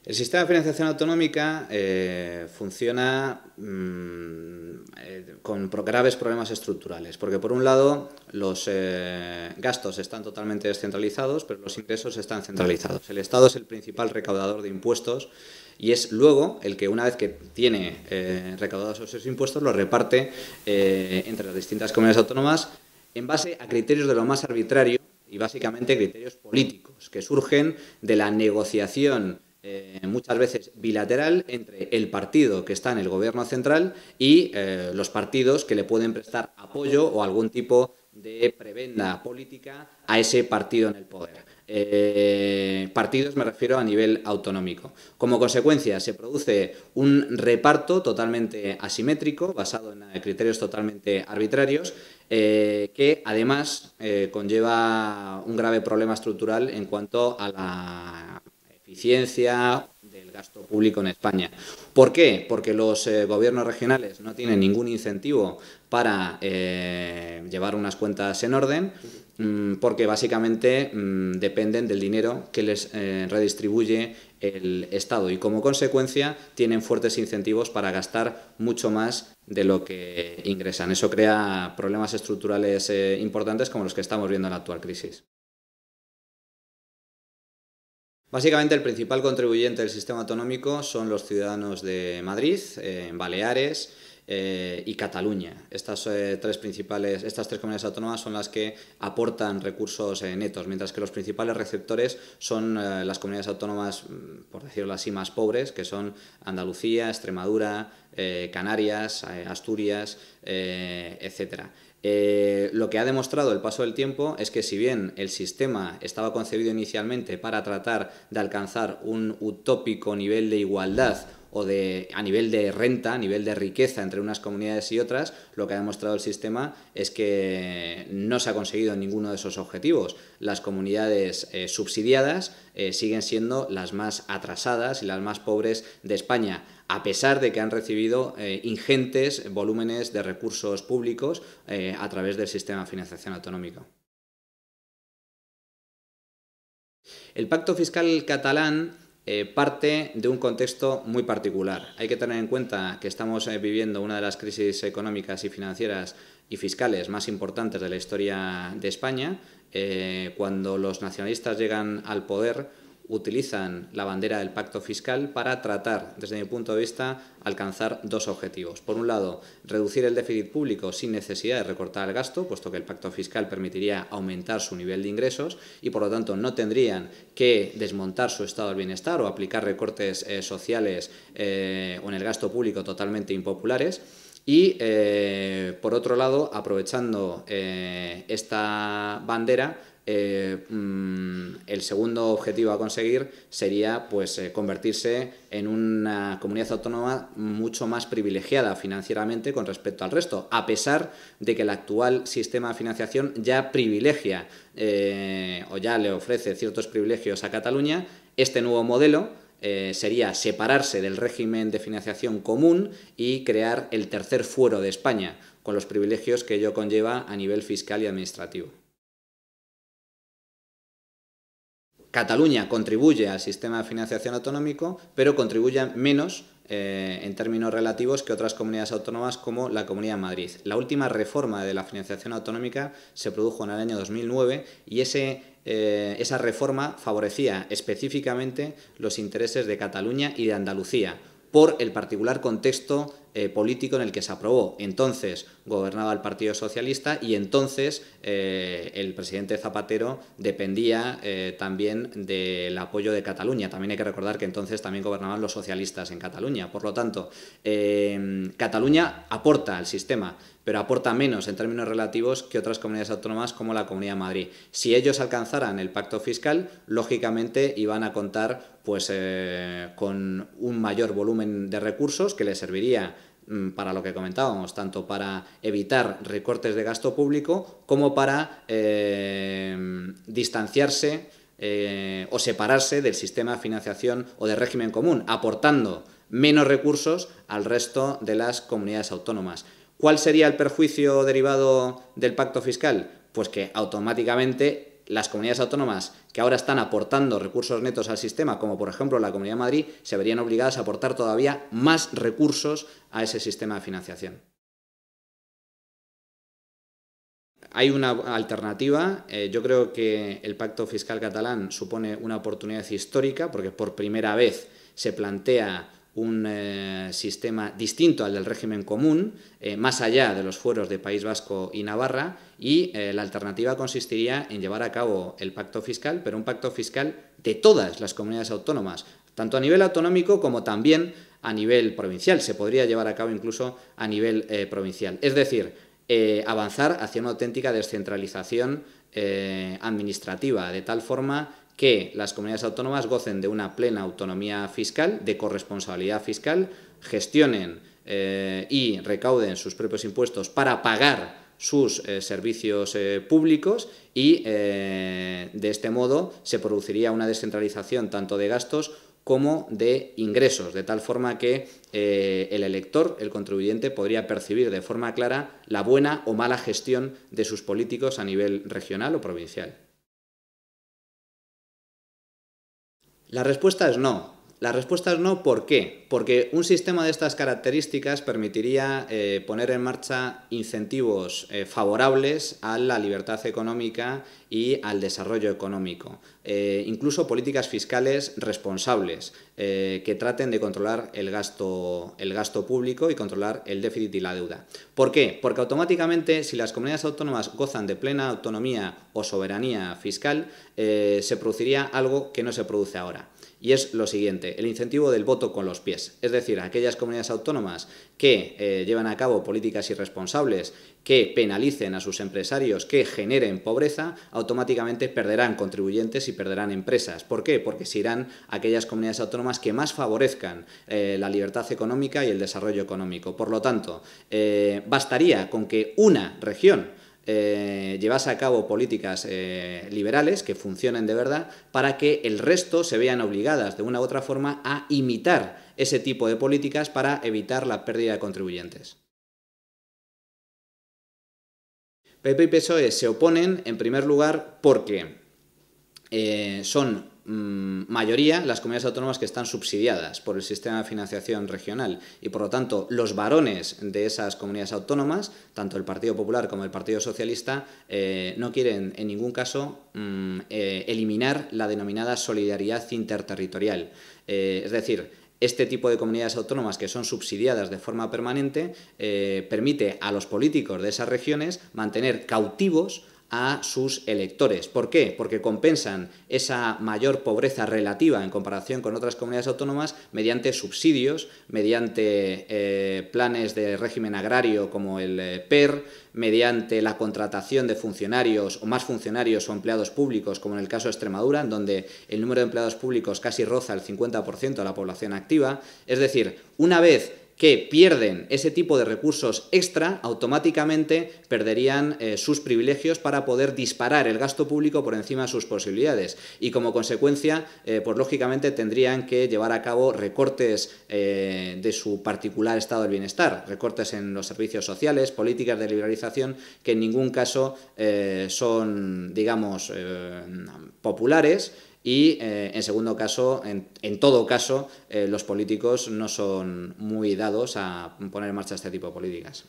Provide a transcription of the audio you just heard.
El sistema de financiación autonómica funciona con graves problemas estructurales, porque por un lado los gastos están totalmente descentralizados, pero los ingresos están centralizados. El Estado es el principal recaudador de impuestos y es luego el que, una vez que tiene recaudados esos impuestos, los reparte entre las distintas comunidades autónomas en base a criterios de lo más arbitrario y básicamente criterios políticos que surgen de la negociación muchas veces bilateral entre el partido que está en el gobierno central y los partidos que le pueden prestar apoyo o algún tipo de prebenda política a ese partido en el poder. Partidos me refiero a nivel autonómico. Como consecuencia se produce un reparto totalmente asimétrico, basado en criterios totalmente arbitrarios, que además conlleva un grave problema estructural en cuanto a la eficiencia del gasto público en España. ¿Por qué? Porque los gobiernos regionales no tienen ningún incentivo para llevar unas cuentas en orden, porque básicamente dependen del dinero que les redistribuye el Estado y como consecuencia tienen fuertes incentivos para gastar mucho más de lo que ingresan. Eso crea problemas estructurales importantes como los que estamos viendo en la actual crisis. Básicamente el principal contribuyente del sistema autonómico son los ciudadanos de Madrid, Baleares y Cataluña. Estas tres comunidades autónomas son las que aportan recursos netos, mientras que los principales receptores son las comunidades autónomas, por decirlo así, más pobres, que son Andalucía, Extremadura, Canarias, Asturias, etcétera. Lo que ha demostrado el paso del tiempo es que si bien el sistema estaba concebido inicialmente para tratar de alcanzar un utópico nivel de igualdad o a nivel de renta, a nivel de riqueza entre unas comunidades y otras, lo que ha demostrado el sistema es que no se ha conseguido ninguno de esos objetivos. Las comunidades subsidiadas siguen siendo las más atrasadas y las más pobres de España, a pesar de que han recibido ingentes volúmenes de recursos públicos a través del sistema de financiación autonómico. El pacto fiscal catalán parte de un contexto muy particular. Hay que tener en cuenta que estamos viviendo una de las crisis económicas y financieras y fiscales más importantes de la historia de España. Cuando los nacionalistas llegan al poder, utilizan la bandera del pacto fiscal para tratar, desde mi punto de vista, alcanzar dos objetivos. Por un lado, reducir el déficit público sin necesidad de recortar el gasto, puesto que el pacto fiscal permitiría aumentar su nivel de ingresos y, por lo tanto, no tendrían que desmontar su estado del bienestar o aplicar recortes sociales o en el gasto público totalmente impopulares. Y, por otro lado, aprovechando esta bandera, el segundo objetivo a conseguir sería convertirse en una comunidad autónoma mucho más privilegiada financieramente con respecto al resto, a pesar de que el actual sistema de financiación ya privilegia o ya le ofrece ciertos privilegios a Cataluña. Este nuevo modelo sería separarse del régimen de financiación común y crear el tercer fuero de España, con los privilegios que ello conlleva a nivel fiscal y administrativo. Cataluña contribuye al sistema de financiación autonómico, pero contribuye menos en términos relativos que otras comunidades autónomas como la Comunidad de Madrid. La última reforma de la financiación autonómica se produjo en el año 2009 y esa reforma favorecía específicamente los intereses de Cataluña y de Andalucía por el particular contexto político en el que se aprobó. Entonces gobernaba el Partido Socialista y entonces el presidente Zapatero dependía también del apoyo de Cataluña. También hay que recordar que entonces también gobernaban los socialistas en Cataluña. Por lo tanto, Cataluña aporta al sistema, pero aporta menos en términos relativos que otras comunidades autónomas como la Comunidad de Madrid. Si ellos alcanzaran el pacto fiscal, lógicamente iban a contar con un mayor volumen de recursos que les serviría para lo que comentábamos, tanto para evitar recortes de gasto público como para distanciarse o separarse del sistema de financiación o de régimen común, aportando menos recursos al resto de las comunidades autónomas. ¿Cuál sería el perjuicio derivado del pacto fiscal? Pues que automáticamente las comunidades autónomas que ahora están aportando recursos netos al sistema, como por ejemplo la Comunidad de Madrid, se verían obligadas a aportar todavía más recursos a ese sistema de financiación. Hay una alternativa. Yo creo que el pacto fiscal catalán supone una oportunidad histórica porque por primera vez se plantea un sistema distinto al del régimen común, más allá de los fueros de País Vasco y Navarra, y la alternativa consistiría en llevar a cabo el pacto fiscal, pero un pacto fiscal de todas las comunidades autónomas, tanto a nivel autonómico como también a nivel provincial. Se podría llevar a cabo incluso a nivel provincial. Es decir, avanzar hacia una auténtica descentralización administrativa, de tal forma que las comunidades autónomas gocen de una plena autonomía fiscal, de corresponsabilidad fiscal, gestionen y recauden sus propios impuestos para pagar sus servicios públicos y de este modo se produciría una descentralización tanto de gastos como de ingresos, de tal forma que el elector, el contribuyente, podría percibir de forma clara la buena o mala gestión de sus políticos a nivel regional o provincial. La respuesta es no. La respuesta es no, ¿por qué? Porque un sistema de estas características permitiría poner en marcha incentivos favorables a la libertad económica y al desarrollo económico. Incluso políticas fiscales responsables que traten de controlar el gasto público y controlar el déficit y la deuda. ¿Por qué? Porque automáticamente, si las comunidades autónomas gozan de plena autonomía o soberanía fiscal, se produciría algo que no se produce ahora. Y es lo siguiente, el incentivo del voto con los pies. Es decir, aquellas comunidades autónomas que llevan a cabo políticas irresponsables, que penalicen a sus empresarios, que generen pobreza, automáticamente perderán contribuyentes y perderán empresas. ¿Por qué? Porque se irán a aquellas comunidades autónomas que más favorezcan la libertad económica y el desarrollo económico. Por lo tanto, bastaría con que una región llevase a cabo políticas liberales que funcionen de verdad para que el resto se vean obligadas de una u otra forma a imitar ese tipo de políticas para evitar la pérdida de contribuyentes. PP y PSOE se oponen, en primer lugar, porque son mayoría las comunidades autónomas que están subsidiadas por el sistema de financiación regional y, por lo tanto, los varones de esas comunidades autónomas, tanto el Partido Popular como el Partido Socialista, no quieren en ningún caso eliminar la denominada solidaridad interterritorial. Es decir, este tipo de comunidades autónomas que son subsidiadas de forma permanente permite a los políticos de esas regiones mantener cautivos a sus electores. ¿Por qué? Porque compensan esa mayor pobreza relativa en comparación con otras comunidades autónomas mediante subsidios, mediante planes de régimen agrario como el PER, mediante la contratación de funcionarios o más funcionarios o empleados públicos, como en el caso de Extremadura, en donde el número de empleados públicos casi roza el 50% de la población activa. Es decir, una vez que pierden ese tipo de recursos extra, automáticamente perderían sus privilegios para poder disparar el gasto público por encima de sus posibilidades y, como consecuencia, pues lógicamente tendrían que llevar a cabo recortes de su particular estado del bienestar, recortes en los servicios sociales, políticas de liberalización que en ningún caso son, digamos, populares. Y, en segundo caso, en todo caso, los políticos no son muy dados a poner en marcha este tipo de políticas.